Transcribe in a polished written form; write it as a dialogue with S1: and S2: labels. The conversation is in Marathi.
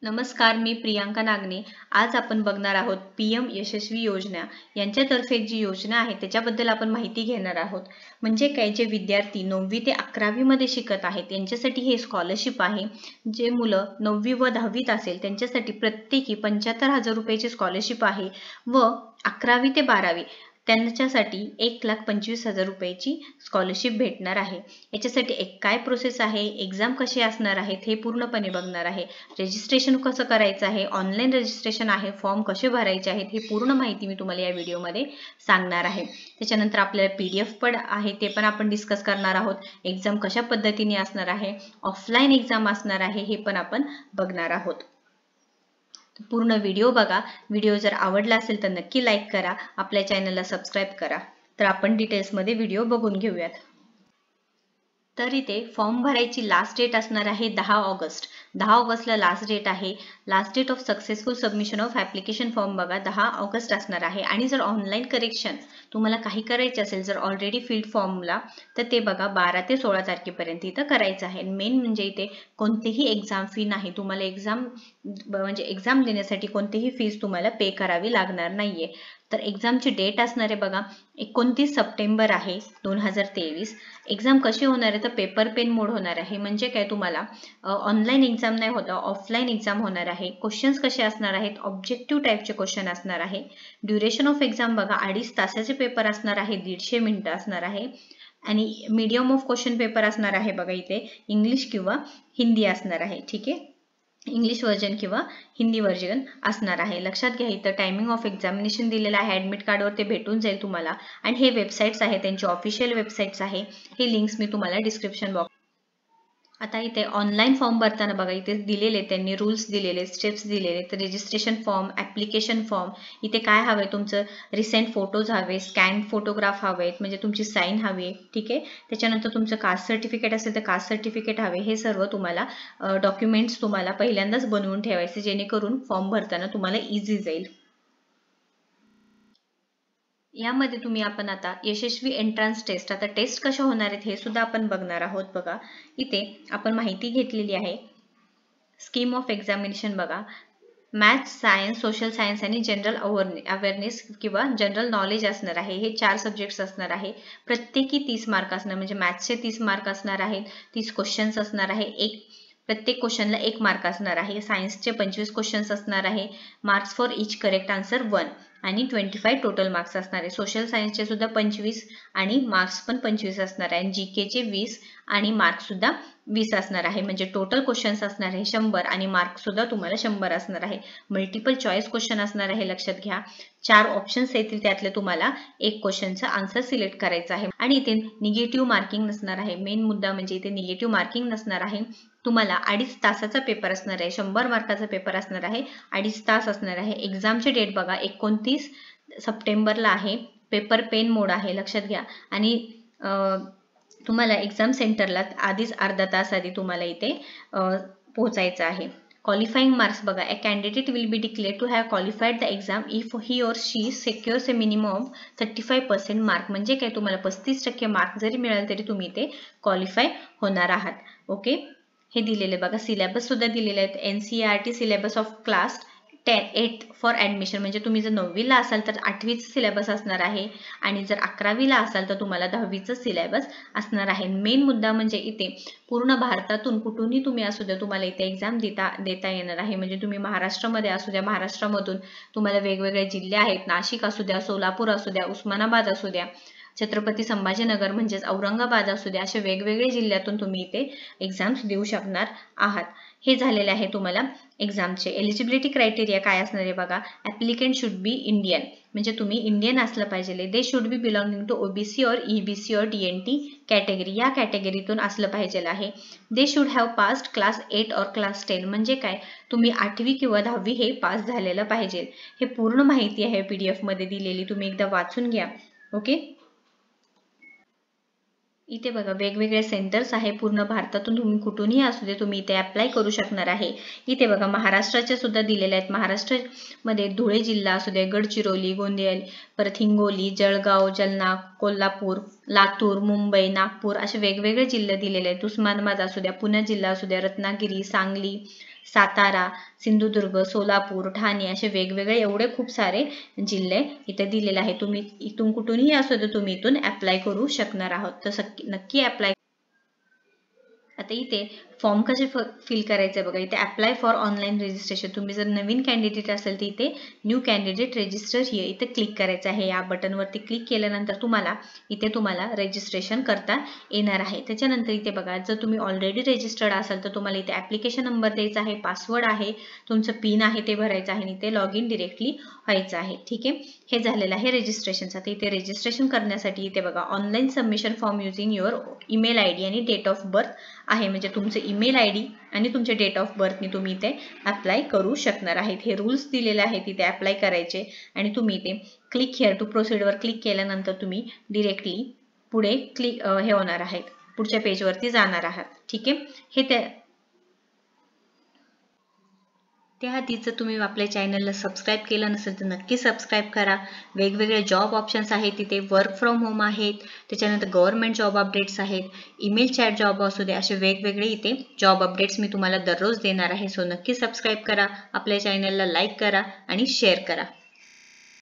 S1: नमस्कार, मी प्रियांका नागने. आज आपण बघणार आहोत PM यशस्वी योजना यांच्यातर्फे जी योजना आहे त्याच्याबद्दल आपण माहिती घेणार आहोत. म्हणजे काय, जे विद्यार्थी 9वी ते 11वी मध्ये शिकत आहेत यांच्यासाठी हे स्कॉलरशिप आहे. जे मुलं 9वी व 10वीत असेल त्यांच्यासाठी प्रत्येकी 75,000 रुपयाची स्कॉलरशिप आहे व 11वी ते 12वी त्यांच्यासाठी 1,25,000 रुपयाची स्कॉलरशिप भेटणार आहे. याच्यासाठी काय प्रोसेस आहे, एक्झाम कसे असणार आहेत हे पूर्णपणे बघणार आहे. रजिस्ट्रेशन कसं करायचं आहे, ऑनलाईन रजिस्ट्रेशन आहे, फॉर्म कसे भरायचे आहेत हे पूर्ण माहिती मी तुम्हाला या व्हिडिओमध्ये सांगणार आहे. त्याच्यानंतर आपल्याला PDF पण आहे ते पण आपण डिस्कस करणार आहोत. एक्झाम कशा पद्धतीने असणार आहे, ऑफलाईन एक्झाम असणार आहे हे पण आपण बघणार आहोत. पूर्ण व्हिडिओ बघा. व्हिडिओ जर आवडला असेल तर नक्की लाईक करा, आपल्या चॅनलला सबस्क्राईब करा. तर आपण डिटेल्समध्ये व्हिडिओ बघून घेऊयात. तर इथे फॉर्म भरायची लास्ट डेट असणार आहे 10 ऑगस्ट. 10 ऑगस्टला लास्ट डेट आहे. Last date of successful submission of application form बघा 10 ऑगस्ट असणार आहे. आणि जर ऑनलाईन करेक्शन तुम्हाला काही करायचे असेल, जर ऑलरेडी फिल्ड फॉर्मला, तर ते बघा 12 ते 16 तारखेपर्यंत इथं करायचं आहे. मेन म्हणजे इथे कोणतीही एक्झाम फी नाही. तुम्हाला एक्झाम देण्यासाठी कोणतीही फीस तुम्हाला पे करावी लागणार नाहीये. तर एक्झामची डेट असणार आहे बघा 29 सप्टेंबर आहे 2023. एक्झाम कशी होणार आहे तर पेपर पेन मोड होणार आहे. म्हणजे काय, तुम्हाला ऑनलाईन एक्झाम नाही होता, ऑफलाईन एक्झाम होणार आहे. क्वेश्चन्स कसे असणार आहेत, ऑब्जेक्टिव्ह टाईपचे क्वेश्चन असणार आहे. ड्युरेशन ऑफ एक्झाम बघा 2.5 तासाचे पेपर असणार आहे, 150 मिनिटं असणार आहे. आणि मीडियम ऑफ क्वेश्चन पेपर असणार आहे बघा इथे इंग्लिश किंवा हिंदी असणार आहे. ठीक आहे, इंग्लिश व्हर्जन किंवा हिंदी व्हर्जन असणार आहे. लक्षात घ्या, इथं टायमिंग ऑफ एक्झामिनेशन दिलेलं आहे. ॲडमिट कार्डवर ते भेटून जाईल तुम्हाला. आणि हे वेबसाईट्स आहे, त्यांची ऑफिशियल वेबसाईट्स आहे. हे लिंक्स मी तुम्हाला डिस्क्रिप्शन बॉक्स. आता इथे ऑनलाईन फॉर्म भरताना बघा इथे दिलेले, त्यांनी रूल्स दिलेले, स्टेप्स दिलेले. तर रजिस्ट्रेशन फॉर्म, ॲप्लिकेशन फॉर्म, इथे काय हवंय, तुमचं रिसेंट फोटोज हवे, स्कॅन फोटोग्राफ हवेत, म्हणजे तुमची साईन हवी आहे. ठीक आहे, त्याच्यानंतर तुमचं कास्ट सर्टिफिकेट असेल तर कास्ट सर्टिफिकेट हवे. हे सर्व तुम्हाला डॉक्युमेंट्स तुम्हाला पहिल्यांदाच बनवून ठेवायचे, जेणेकरून फॉर्म भरताना तुम्हाला इझी जाईल. यामध्ये आपण आता यशस्वी एंट्रन्स टेस्ट, आता टेस्ट कशा होणार आहेत हे सुद्धा आपण बघणार आहोत. बघा इथे आपण माहिती घेतलेली आहे. स्कीम ऑफ एक्झामिनेशन बघा, मॅथ्स, सायन्स, सोशल सायन्स आणि जनरल अवेअरनेस किंवा जनरल नॉलेज असणार आहे. हे 4 सब्जेक्ट्स असणार आहे. प्रत्येकी 30 मार्क असणार, म्हणजे मॅथ्सचे 30 मार्क असणार आहेत, 30 क्वेश्चन्स असणार आहे. प्रत्येक क्वेश्चनला 1 मार्क असणार आहे. सायन्सचे 25 क्वेश्चन्स असणार आहे. Marks for each correct answer 1 आणि 25 टोटल मार्क्स असणार आहे. सोशल सायन्सचे सुद्धा 25 आणि मार्क्स पण 25 असणार आहे. GKचे 20 आणि मार्क्स सुद्धा 20 असणार आहे. म्हणजे टोटल क्वेश्चन्स असणार आहे 100 आणि मार्क्स सुद्धा तुम्हाला 100 असणार आहे. मल्टिपल चॉईस क्वेश्चन असणार आहे. लक्षात घ्या, 4 ऑप्शन्स येतील, त्यातले तुम्हाला 1 क्वेश्चनचा आन्सर सिलेक्ट करायचा आहे. आणि इथे निगेटिव्ह मार्किंग नसणार आहे. मेन मुद्दा म्हणजे इथे निगेटिव्ह मार्किंग नसणार आहे. तुम्हाला 2.5 तासाचा पेपर असणार आहे. 100 मार्काचा पेपर असणार आहे. 2.5 तास असणार आहे. एक्झामची डेट बघा 29 सप्टेंबरला आहे. पेपर पेन मोड आहे, लक्षात घ्या. आणि तुम्हाला एक्झाम सेंटरला आधीच अर्धा तास आधी तुम्हाला इथे पोहोचायचं आहे. क्वालिफाईंग मार्क्स बघा, a candidate will be declared to have qualified the exam if he or she secures a minimum of 35% mark. म्हणजे काय, तुम्हाला 35% मार्क जरी मिळाले तरी तुम्ही इथे क्वालिफाय होणार आहात. ओके, हे दिलेले बघा. सिलेबस सुद्धा दिलेले आहेत. NCERT syllabus of class 8 for admission, म्हणजे तुम्ही जर 9वीला असाल तर 8वीचं सिलेबस असणार आहे. आणि जर 11वीला असाल तर तुम्हाला 10वीचं सिलेबस असणार आहे. मेन मुद्दा म्हणजे इथे पूर्ण भारतातून कुठूनही तुम्ही असू द्या, तुम्हाला इथे एक्झाम देता येणार आहे. म्हणजे तुम्ही महाराष्ट्रामध्ये असू द्या, महाराष्ट्रामधून तुम्हाला वेगवेगळे जिल्हे आहेत, नाशिक असू द्या, सोलापूर असू द्या, उस्मानाबाद असू द्या, छत्रपती संभाजीनगर म्हणजेच औरंगाबाद असू द्या, असे वेगवेगळे जिल्ह्यातून तुम्ही इथे एक्झाम्स देऊ शकणार आहात. हे झालेले आहे तुम्हाला एक्झामचे. एलिजिबिलिटी क्रायटेरिया काय असणार आहे बघा, ॲप्लिकंट शुड बी इंडियन, म्हणजे तुम्ही इंडियन असलं पाहिजे. They should be belonging to OBC or EBC or DNT category, या कॅटेगरीतून असलं पाहिजे आहे. They should have passed class 8 or class 10, म्हणजे काय, तुम्ही 8वी किंवा 10वी हे पास झालेलं पाहिजे. हे पूर्ण माहिती आहे PDF मध्ये दिलेली, तुम्ही एकदा वाचून घ्या. ओके, इथे बघा वेगवेगळे सेंटर्स आहे. पूर्ण भारतातून तुम्ही कुठूनही असू दे तुम्ही इथे अप्लाय करू शकणार आहे. इथे बघा महाराष्ट्राच्या सुद्धा दिलेल्या आहेत. महाराष्ट्रामध्ये धुळे जिल्हा असू दे, गडचिरोली, गोंदिया, परत हिंगोली, जळगाव, जालना, कोल्हापूर, लातूर, मुंबई, नागपूर असे वेगवेगळे जिल्हे दिलेले आहेत. उस्मानाबाद असू द्या, पुणे जिल्हा असू द्या, रत्नागिरी, सांगली, सातारा, सिंधुदुर्ग, सोलापूर, ठाणे असे वेगवेगळे एवढे खूप सारे जिल्हे इथे दिलेले आहेत. तुम्ही इथून कुठूनही असू दे तुम्ही इथून अप्लाय करू शकणार आहोत. तर नक्की अप्लाय. आता इथे फॉर्म कसे फिल करायचे बघा. इथे अप्लाय फॉर ऑनलाईन रजिस्ट्रेशन. तुम्ही जर नवीन कॅन्डिडेट असेल तर इथे न्यू कॅन्डिडेट रजिस्टर हिअर इथे क्लिक करायचं आहे. या बटनवरती क्लिक केल्यानंतर तुम्हाला रजिस्ट्रेशन करता येणार आहे. त्याच्यानंतर इथे बघा, जर तुम्ही ऑलरेडी रजिस्टर्ड असाल तर तुम्हाला इथे ऍप्लिकेशन नंबर द्यायचा आहे, पासवर्ड आहे, तुमचं पिन आहे ते भरायचं आहे आणि इथे लॉग इन डिरेक्टली व्हायचं आहे. ठीक आहे, हे झालेलं आहे रजिस्ट्रेशनचं. तर इथे रजिस्ट्रेशन करण्यासाठी इथे बघा online submission form using your email ID आणि डेट ऑफ बर्थ आहे. म्हणजे तुमचं ईमेल आयडी आणि तुमचे डेट ऑफ बर्थनी तुम्ही इथे अप्लाय करू शकणार आहेत. हे रूल्स दिलेले आहेत इथे अप्लाय करायचे आणि तुम्ही इथे क्लिक हिअर टू प्रोसीडवर क्लिक केल्यानंतर तुम्ही डिरेक्टली पुढे हे होणार आहेत, पुढच्या पेजवरती जाणार आहात. ठीक आहे, हे त्याआधी जर तुम्ही आपल्या चॅनलला सबस्क्राईब केलं नसेल तर नक्की सबस्क्राईब करा. वेगवेगळे जॉब ऑप्शन्स आहेत तिथे. वर्क फ्रॉम होम आहेत, त्याच्यानंतर गव्हर्नमेंट जॉब अपडेट्स आहेत, ईमेल चॅट जॉब असू दे, असे वेगवेगळे इथे जॉब अपडेट्स मी तुम्हाला दररोज देणार आहे. सो नक्की सबस्क्राईब करा, आपल्या चॅनलला लाईक करा आणि शेअर करा.